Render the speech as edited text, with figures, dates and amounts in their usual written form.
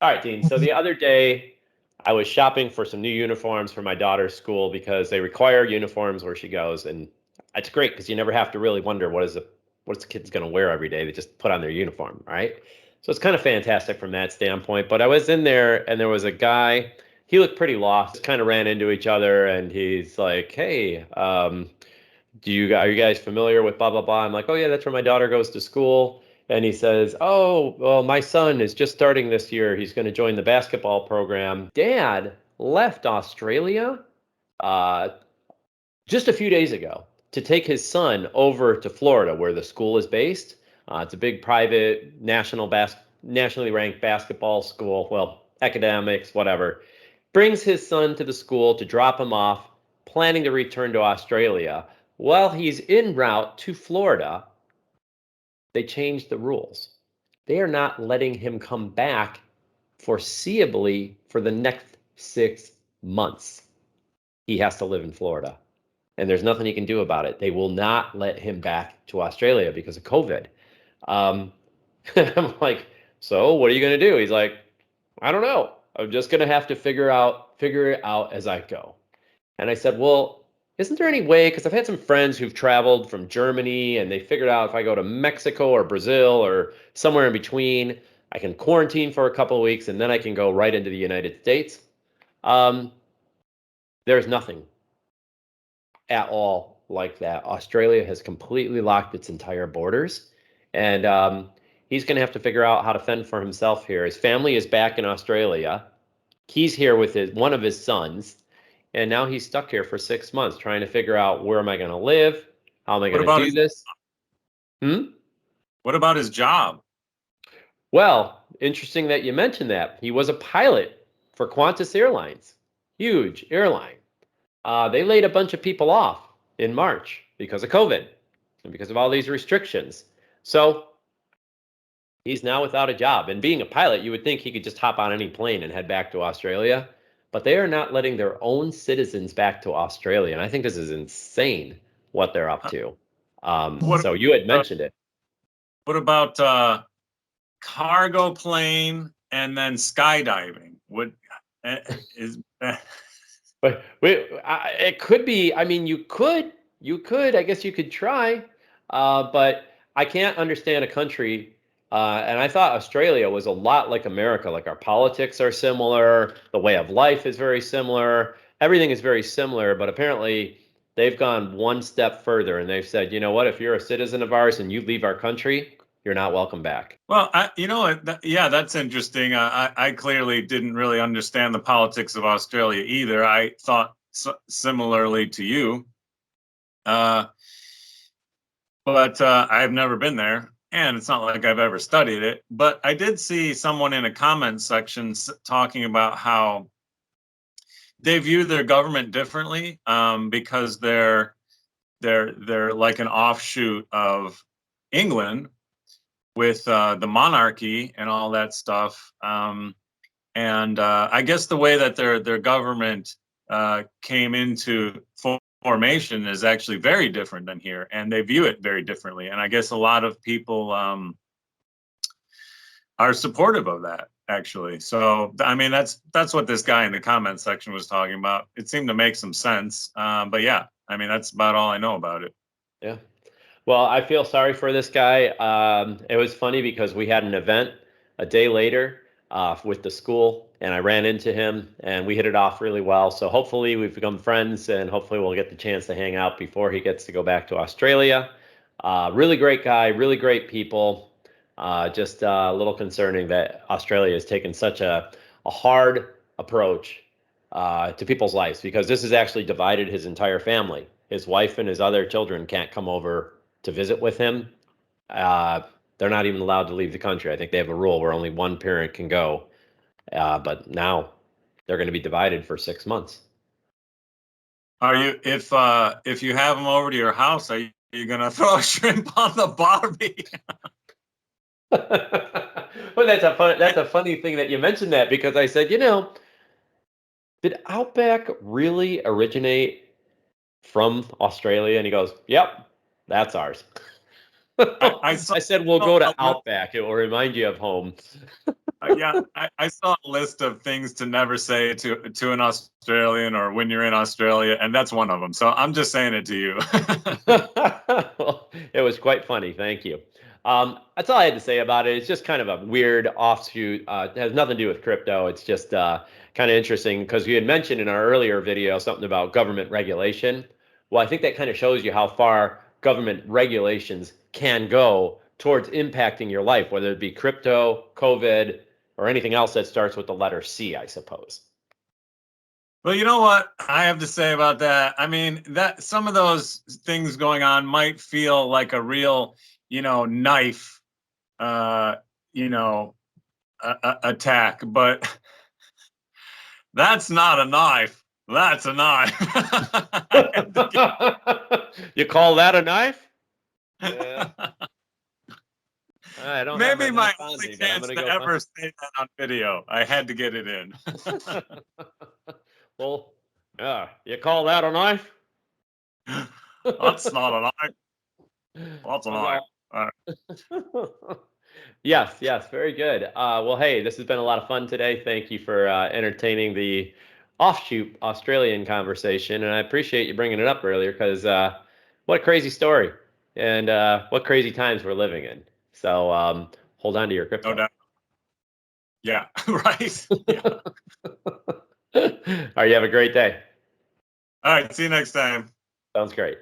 All right, Dean. So the other day, I was shopping for some new uniforms for my daughter's school because they require uniforms where she goes, and it's great because you never have to really wonder what's the kid's going to wear every day. They just put on their uniform, right? So it's kind of fantastic from that standpoint. But I was in there, and there was a guy. He looked pretty lost. Kind of ran into each other, and he's like, "Hey, are you guys familiar with blah blah blah?" I'm like, "Oh yeah, that's where my daughter goes to school." And he says, "Oh, well, my son is just starting this year. He's going to join the basketball program. Dad left Australia uh, just a few days ago to take his son over to Florida, where the school is based. It's a big private nationally ranked basketball school. Well, academics, whatever. Brings his son to the school to drop him off, planning to return to Australia. While he's en route to Florida, they changed the rules. They are not letting him come back foreseeably for the next 6 months. He has to live in Florida, and there's nothing he can do about it. They will not let him back to Australia because of COVID. Um, I'm like, so what are you going to do? He's like, I don't know. I'm just going to have to figure it out as I go. And I said, well, isn't there any way? Because I've had some friends who've traveled from Germany and they figured out if I go to Mexico or Brazil or somewhere in between, I can quarantine for a couple of weeks and then I can go right into the United States. Um, there's nothing at all like that. Australia has completely locked its entire borders. And he's going to have to figure out how to fend for himself here. His family is back in Australia. He's here with one of his sons, and now he's stuck here for 6 months trying to figure out where am I going to live? How am I What going to about do his this? Hmm? What about his job? Well, interesting that you mentioned that. He was a pilot for Qantas Airlines, huge airline. They laid a bunch of people off in March because of COVID and because of all these restrictions. So he's now without a job. And being a pilot, you would think he could just hop on any plane and head back to Australia. But they are not letting their own citizens back to Australia. And I think this is insane what they're up Huh. to. What So you had uh, mentioned it. what about cargo plane and then skydiving? What is But it could be. I mean, you could. I guess you could try. But I can't understand a country. And I thought Australia was a lot like America. Like our politics are similar. The way of life is very similar. Everything is very similar. But apparently, they've gone one step further and they've said, you know what? If you're a citizen of ours and you leave our country, you're not welcome back. well, you know what? Yeah, that's interesting. I clearly didn't really understand the politics of Australia either. I thought similarly to you, uh, but I've never been there, and it's not like I've ever studied it. But I did see someone in a comment section talking about how they view their government differently because they're like an offshoot of England with the monarchy and all that stuff. And I guess the way that their government came into formation is actually very different than here, and they view it very differently. And I guess a lot of people are supportive of that, actually. So I mean, that's what this guy in the comment section was talking about. It seemed to make some sense. But yeah, I mean, that's about all I know about it. Yeah. Well, I feel sorry for this guy. It was funny because we had an event a day later with the school, and I ran into him, and we hit it off really well. So hopefully we've become friends, and hopefully we'll get the chance to hang out before he gets to go back to Australia. Really great guy, really great people. Just a little concerning that Australia has taken such a hard approach to people's lives because this has actually divided his entire family. His wife and his other children can't come over to visit with him. Uh, they're not even allowed to leave the country. I think they have a rule where only one parent can go. But now they're going to be divided for 6 months. Are you if you have them over to your house, are you gonna throw a shrimp on the barbie? Well, that's a funny thing that you mentioned that because I said, did Outback really originate from Australia? And he goes, "Yep, that's ours." I saw I said, "We'll a go to little, Outback. It will remind you of home." Yeah, I saw a list of things to never say to an Australian or when you're in Australia, and that's one of them. So I'm just saying it to you. Well, it was quite funny. Thank you. That's all I had to say about it. It's just kind of a weird offshoot. It has nothing to do with crypto. It's just kind of interesting because you had mentioned in our earlier video something about government regulation. Well, I think that kind of shows you how far government regulations can go towards impacting your life, whether it be crypto, COVID, or anything else that starts with the letter C, I suppose. Well, you know what I have to say about that? I mean, that some of those things going on might feel like a real, knife, uh, you know, attack, but that's not a knife. That's a knife. You call that a knife? Yeah. I don't have my Maybe my knife on only me, but I'm chance gonna to go find. ever say that on video. I had to get it in. Well, you call that a knife? That's not a knife. That's a knife. Well, yes, yes, very good. Well, hey, this has been a lot of fun today. Thank you for entertaining the offshoot Australian conversation, and I appreciate you bringing it up earlier because what a crazy story, and what crazy times we're living in. So hold on to your No crypto. doubt. Yeah, right. Yeah. All right, you have a great day. All right. See you next time. Sounds great.